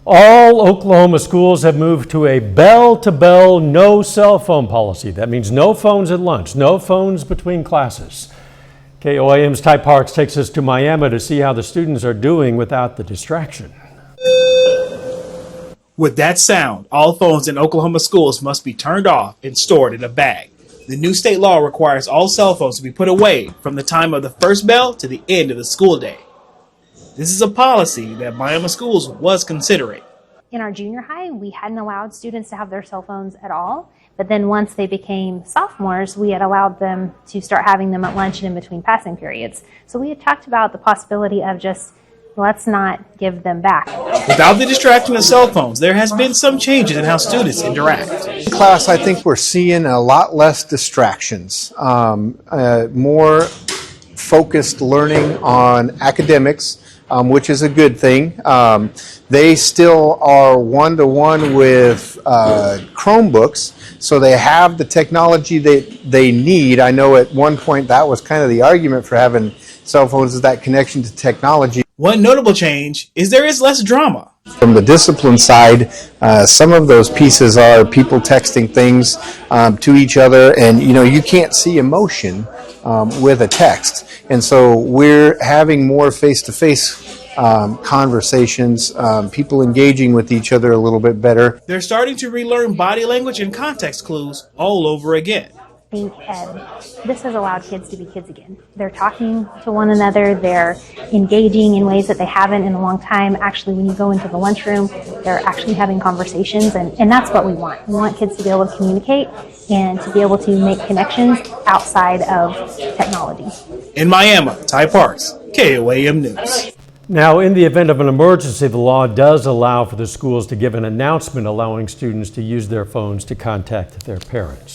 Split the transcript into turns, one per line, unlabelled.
All Oklahoma schools have moved to a bell-to-bell, no cell phone policy. That means no phones at lunch, no phones between classes. KOAM's Ty Parks takes us to Miami to see how the students are doing without the distraction.
With that sound, all phones in Oklahoma schools must be turned off and stored in a bag. The new state law requires all cell phones to be put away from the time of the first bell to the end of the school day. This is a policy that Miami Schools was considering.
In our junior high, we hadn't allowed students to have their cell phones at all. But then once they became sophomores, we had allowed them to start having them at lunch and in between passing periods. So we had talked about the possibility of just, let's not give them back.
Without the distraction of cell phones, there has been some changes in how students interact.
In class, I think we're seeing a lot less distractions, more focused learning on academics, which is a good thing. They still are one-to-one with Chromebooks, so they have the technology that they need. I know at one point that was kind of the argument for having cell phones, is that connection to technology.
One notable change is there is less drama.
From the discipline side, some of those pieces are people texting things to each other, and you can't see emotion with a text. And so we're having more face-to-face conversations, people engaging with each other a little bit better.
They're starting to relearn body language and context clues all over again.
I think this has allowed kids to be kids again. They're talking to one another, they're engaging in ways that they haven't in a long time. Actually, when you go into the lunchroom, they're actually having conversations, and that's what we want. We want kids to be able to communicate and to be able to make connections outside of technology.
In Miami, Ty Parks, KOAM News.
Now, in the event of an emergency, the law does allow for the schools to give an announcement allowing students to use their phones to contact their parents.